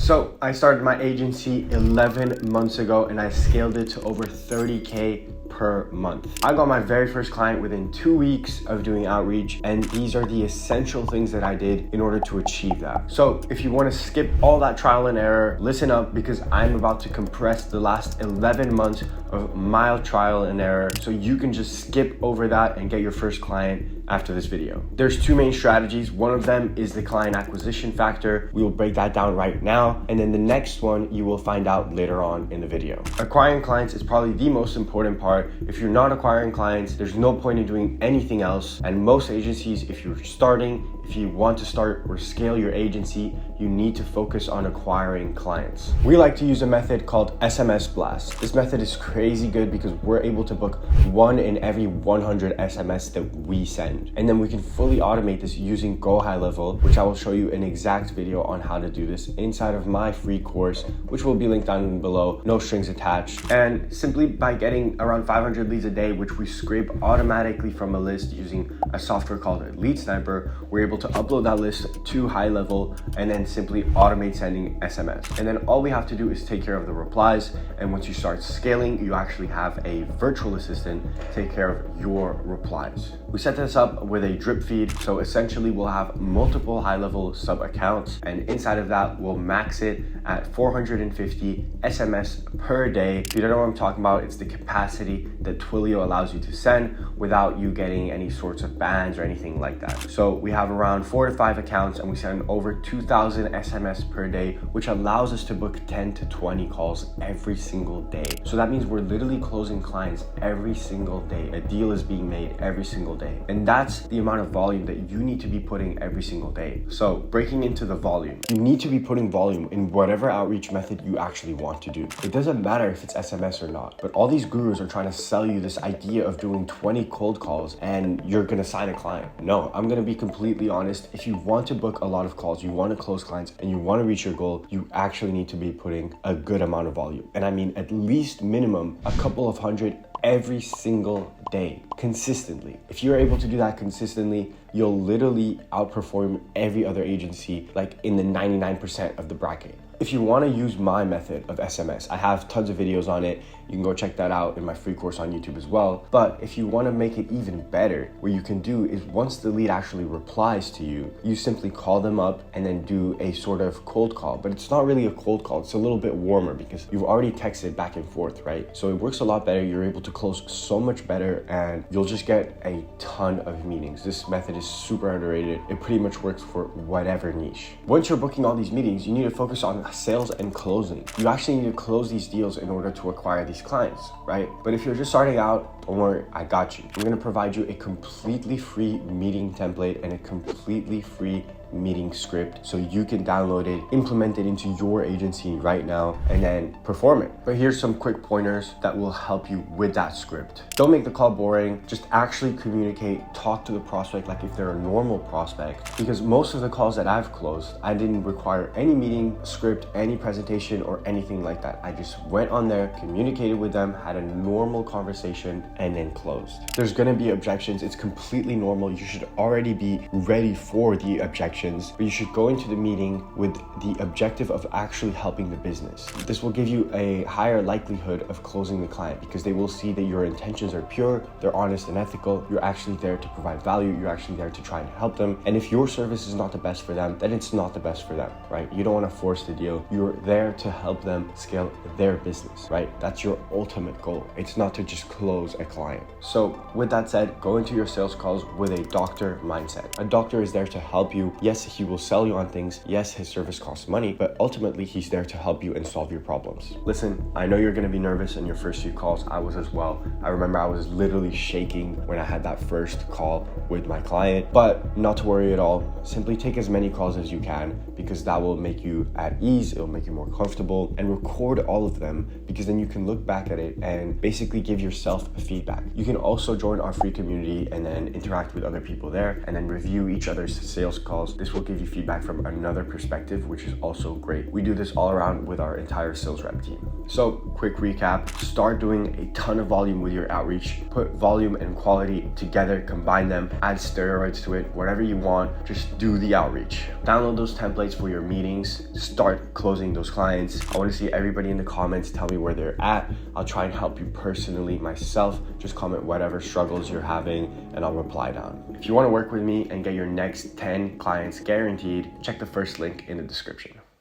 So I started my agency 11 months ago and I scaled it to over 30K per month. I got my very first client within 2 weeks of doing outreach, and these are the essential things that I did in order to achieve that. So if you want to skip all that trial and error, listen up, because I'm about to compress the last 11 months of mild trial and error so you can just skip over that and get your first client after this video. There's two main strategies. One of them is the client acquisition factor. We will break that down right now. And then the next one you will find out later on in the video. Acquiring clients is probably the most important part. If you're not acquiring clients, there's no point in doing anything else. And most agencies, if you're starting, if you want to start or scale your agency, you need to focus on acquiring clients. We like to use a method called SMS Blast. This method is crazy good because we're able to book 1 in every 100 SMS that we send. And then we can fully automate this using Go High Level, which I will show you an exact video on how to do this inside of my free course, which will be linked down below, no strings attached. And simply by getting around 500 leads a day, which we scrape automatically from a list using a software called Lead Sniper, we're able to upload that list to High Level and then simply automate sending SMS. And then all we have to do is take care of the replies. And once you start scaling, you actually have a virtual assistant take care of your replies. We set this up with a drip feed. So essentially we'll have multiple High Level sub accounts, and inside of that we'll max it at 450 SMS per day. If you don't know what I'm talking about, it's the capacity that Twilio allows you to send without you getting any sorts of bans or anything like that. So we have around 4 to 5 accounts and we send over 2,000 SMS per day, which allows us to book 10 to 20 calls every single day. So that means we're literally closing clients every single day. A deal is being made every single day. And that's the amount of volume that you need to be putting every single day. So breaking into the volume, you need to be putting volume in whatever outreach method you actually want to do. It doesn't matter if it's SMS or not, but all these gurus are trying to sell you this idea of doing 20 cold calls and you're gonna sign a client. No, I'm gonna be completely honest. If you want to book a lot of calls, you want to close clients, and you want to reach your goal, you actually need to be putting a good amount of volume. And I mean at least minimum a couple of hundred every single day, consistently. If you're able to do that consistently, you'll literally outperform every other agency, like in the 99% of the bracket. If you want to use my method of SMS, I have tons of videos on it. You can go check that out in my free course on YouTube as well. But if you want to make it even better, what you can do is once the lead actually replies to you, you simply call them up and then do a sort of cold call. But it's not really a cold call. It's a little bit warmer because you've already texted back and forth, right? So it works a lot better. You're able to close so much better and you'll just get a ton of meetings. This method is super underrated. It pretty much works for whatever niche. Once you're booking all these meetings, you need to focus on sales and closing. You actually need to close these deals in order to acquire these clients, right? But if you're just starting out, don't worry, I got you. I'm gonna provide you a completely free meeting template and a completely free meeting script so you can download it, implement it into your agency right now, and then perform it. But here's some quick pointers that will help you with that script. Don't make the call boring. Just actually communicate, talk to the prospect like if they're a normal prospect, because most of the calls that I've closed, I didn't require any meeting script, any presentation or anything like that. I just went on there, communicated with them, had a normal conversation, and then closed. There's gonna be objections. It's completely normal. You should already be ready for the objections, but you should go into the meeting with the objective of actually helping the business. This will give you a higher likelihood of closing the client because they will see that your intentions are pure, they're honest and ethical, you're actually there to provide value, you're actually there to try and help them. And if your service is not the best for them, then it's not the best for them, right? You don't want to force the deal. You're there to help them scale their business, right? That's your ultimate goal. It's not to just close a client. So with that said, go into your sales calls with a doctor mindset. A doctor is there to help you. Yes, he will sell you on things. Yes, his service costs money, but ultimately he's there to help you and solve your problems. Listen, I know you're going to be nervous in your first few calls. I was as well. I remember I was literally shaking when I had that first call with my client, but not to worry at all. Simply take as many calls as you can because that will make you at ease. It'll make you more comfortable, and record all of them because then you can look back at it and basically give yourself feedback. You can also join our free community and then interact with other people there and then review each other's sales calls. this will give you feedback from another perspective, which is also great. We do this all around with our entire sales rep team. So quick recap, start doing a ton of volume with your outreach, put volume and quality together, combine them, add steroids to it, whatever you want, just do the outreach. Download those templates for your meetings, start closing those clients. I want to see everybody in the comments tell me where they're at. I'll try and help you personally myself. Just comment whatever struggles you're having and I'll reply down. If you want to work with me and get your next 10 clients guaranteed, check the first link in the description.